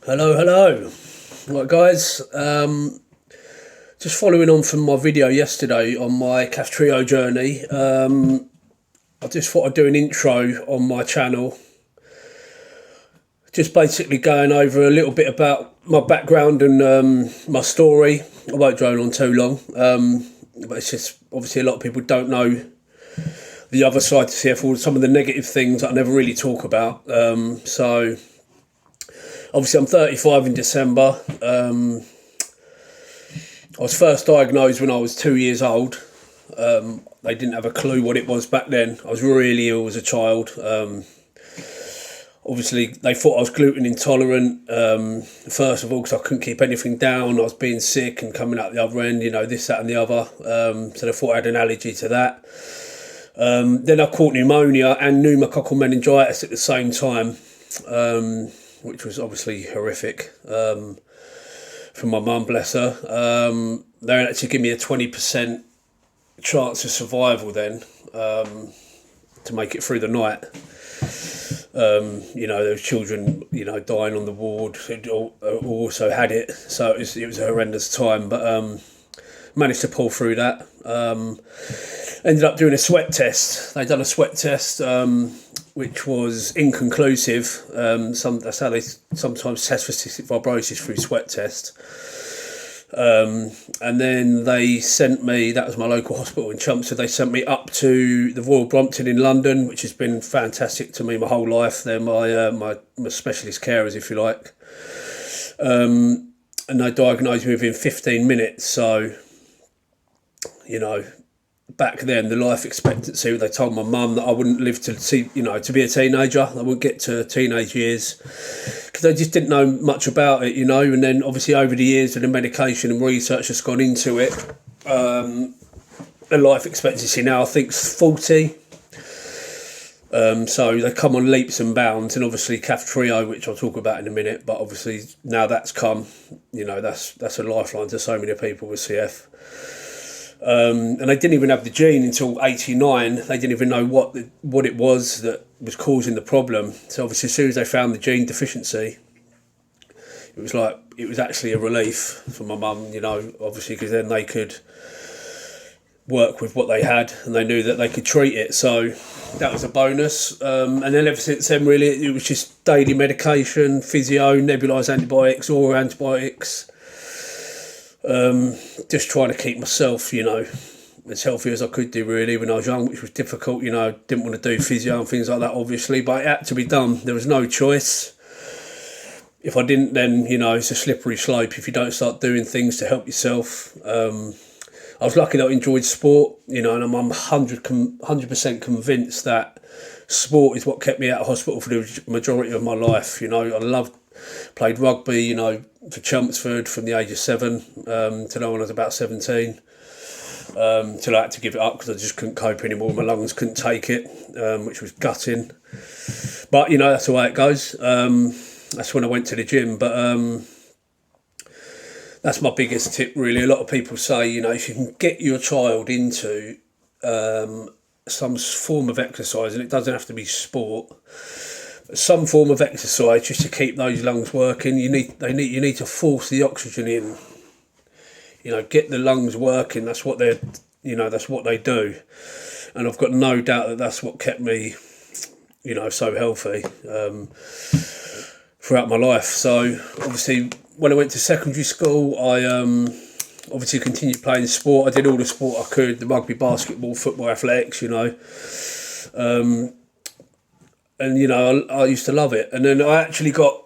Hello, hello. Right, guys. Just following on from my video yesterday on my kaftrio journey. I just thought I'd do an intro on my channel. Just basically going over a little bit about my background and my story. I won't drone on too long. But it's just obviously a lot of people don't know the other side to CF, or some of the negative things that I never really talk about. So obviously I'm 35 in December. I was first diagnosed when I was 2 years old. They didn't have a clue what it was back then. I was really ill as a child. Obviously, they thought I was gluten intolerant, first of all, because I couldn't keep anything down. I was being sick and coming out the other end, this, that and the other. So they thought I had an allergy to that. Then I caught pneumonia and pneumococcal meningitis at the same time, which was obviously horrific. From my mum, bless her. They actually give me a 20% chance of survival then, to make it through the night. There was children, dying on the ward who also had it. So it was a horrendous time, but managed to pull through that. Ended up doing a sweat test. They'd done a sweat test, which was inconclusive. That's how they sometimes test for cystic fibrosis through sweat test. And then they sent me, that was my local hospital in Chelmsford, they sent me up to the Royal Brompton in London, which has been fantastic to me my whole life. They're my specialist carers, if you like. And they diagnosed me within 15 minutes. So, back then the life expectancy, they told my mum that I wouldn't live to be a teenager. I wouldn't get to teenage years because they just didn't know much about it, and then obviously over the years with the medication and research that's gone into it, the life expectancy now I think is 40. So they come on leaps and bounds, and obviously kaftrio, which I'll talk about in a minute, but obviously now that's come, that's a lifeline to so many people with CF. And they didn't even have the gene until 89. They didn't even know what it was that was causing the problem. So obviously as soon as they found the gene deficiency, it was actually a relief for my mum, obviously, because then they could work with what they had and they knew that they could treat it. So that was a bonus. And then ever since then, really, it was just daily medication, physio, nebulised antibiotics, oral antibiotics. Just trying to keep myself, as healthy as I could do really when I was young, which was difficult. Didn't want to do physio and things like that, obviously, but it had to be done. There was no choice. If I didn't, then, it's a slippery slope if you don't start doing things to help yourself. I was lucky that I enjoyed sport, and I'm 100% convinced that sport is what kept me out of hospital for the majority of my life. Played rugby, for Chelmsford from the age of 7 till when I was about 17. Till I had to give it up because I just couldn't cope anymore. My lungs couldn't take it, which was gutting. But, that's the way it goes. That's when I went to the gym. But that's my biggest tip, really. A lot of people say, if you can get your child into some form of exercise, and it doesn't have to be sport, some form of exercise just to keep those lungs working. You need to force the oxygen in. Get the lungs working. That's what that's what they do. And I've got no doubt that that's what kept me, so healthy throughout my life. So obviously, when I went to secondary school, I obviously continued playing sport. I did all the sport I could: the rugby, basketball, football, athletics. And, I used to love it. And then I actually got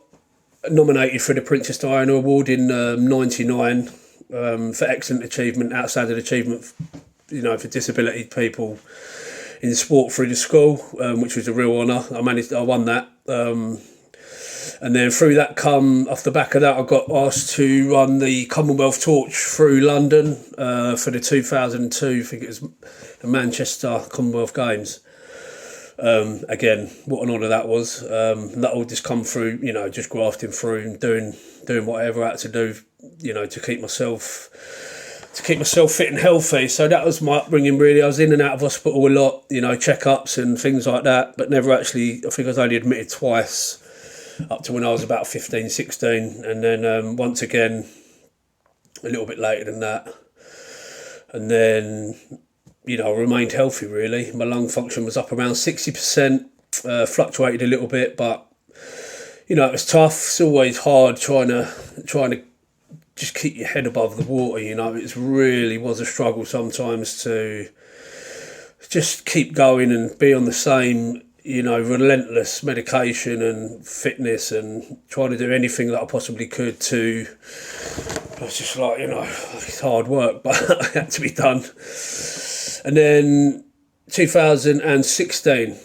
nominated for the Princess Diana Award in 99 for excellent achievement, outstanding achievement, for disability people in sport through the school, which was a real honour. I won that. And then through that off the back of that, I got asked to run the Commonwealth Torch through London for the 2002, I think it was the Manchester Commonwealth Games. Again, what an honour that was. That all just come through, just grafting through and doing whatever I had to do, to keep myself fit and healthy. So that was my upbringing, really. I was in and out of hospital a lot, checkups and things like that, but never actually, I think I was only admitted twice up to when I was about 15, 16, and then once again a little bit later than that. And then, you know, I remained healthy really. My lung function was up around 60%, fluctuated a little bit, but, you know, it was tough. It's always hard trying to just keep your head above the water, you know. It really was a struggle sometimes to just keep going and be on the same, you know, relentless medication and fitness and trying to do anything that I possibly could to, I was just like, you know, it's hard work, but it had to be done. And then 2016,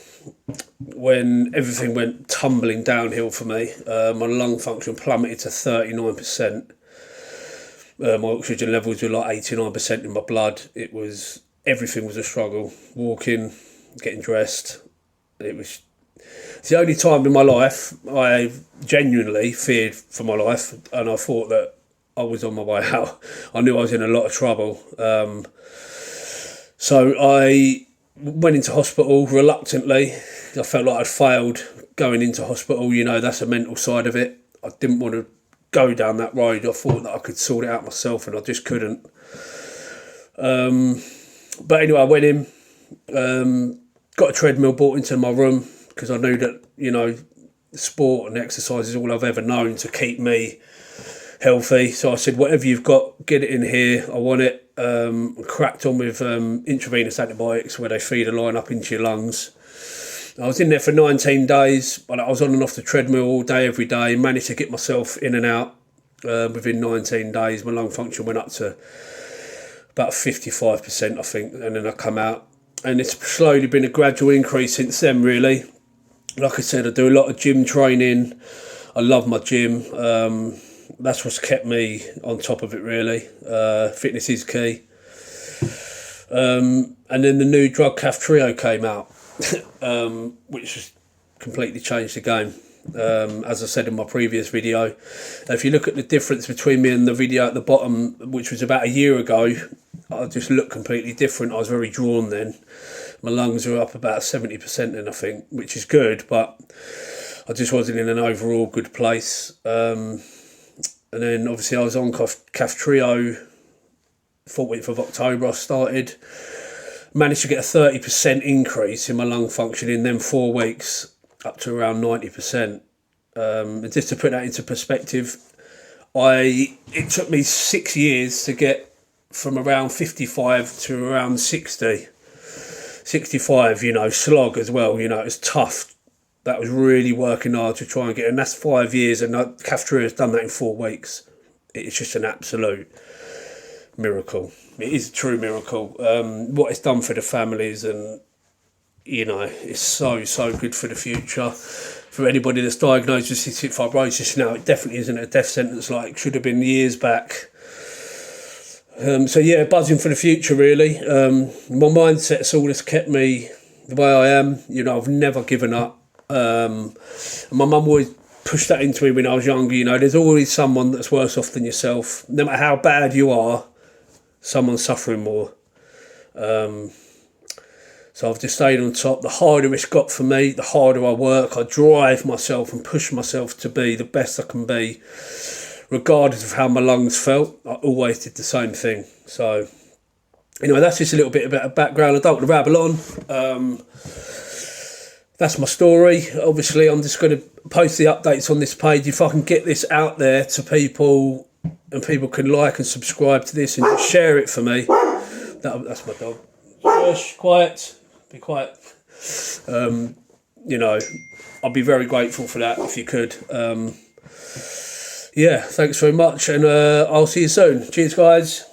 when everything went tumbling downhill for me, my lung function plummeted to 39%. My oxygen levels were like 89% in my blood. Everything was a struggle. Walking, getting dressed. It's the only time in my life I genuinely feared for my life, and I thought that I was on my way out. I knew I was in a lot of trouble. So I went into hospital reluctantly. I felt like I'd failed going into hospital. You know, that's a mental side of it. I didn't want to go down that road. I thought that I could sort it out myself, and I just couldn't. But anyway, I went in, got a treadmill brought into my room because I knew that, you know, sport and exercise is all I've ever known to keep me healthy. So I said, whatever you've got, get it in here. I want it. Cracked on with intravenous antibiotics where they feed a line up into your lungs. I was in there for 19 days, but I was on and off the treadmill all day, every day, managed to get myself in and out. Within 19 days, my lung function went up to about 55%, I think, and then I come out. And it's slowly been a gradual increase since then, really. Like I said, I do a lot of gym training. I love my gym. That's what's kept me on top of it, really. Fitness is key. And then the new drug kaftrio came out, which has completely changed the game. As I said in my previous video, if you look at the difference between me and the video at the bottom, which was about a year ago, I just looked completely different. I was very drawn then. My lungs were up about 70% then, I think, which is good, but I just wasn't in an overall good place. And then obviously I was on kaftrio, 14th of October I started. Managed to get a 30% increase in my lung function in them 4 weeks, up to around 90%. And just to put that into perspective, it took me 6 years to get from around 55 to around 60. 65, you know, slog as well, you know, it was tough. That was really working hard to try and get, and that's 5 years, and kaftrio has done that in 4 weeks. It's just an absolute miracle. It is a true miracle. What it's done for the families, and, you know, it's so good for the future. For anybody that's diagnosed with cystic fibrosis now, it definitely isn't a death sentence like it should have been years back. So yeah, buzzing for the future, really. My mindset's all that's kept me the way I am. You know, I've never given up. And my mum always pushed that into me when I was younger. You know, there's always someone that's worse off than yourself. No matter how bad you are, someone's suffering more. So I've just stayed on top. The harder it's got for me, the harder I work. I drive myself and push myself to be the best I can be. Regardless of how my lungs felt, I always did the same thing. So, anyway, that's just a little bit about a background. I don't want to rabble on. That's my story. Obviously, I'm just going to post the updates on this page. If I can get this out there to people, and people can like and subscribe to this and just share it for me. That's my dog. Shush, quiet. Be quiet. You know, I'd be very grateful for that if you could. Yeah, thanks very much, and I'll see you soon. Cheers, guys.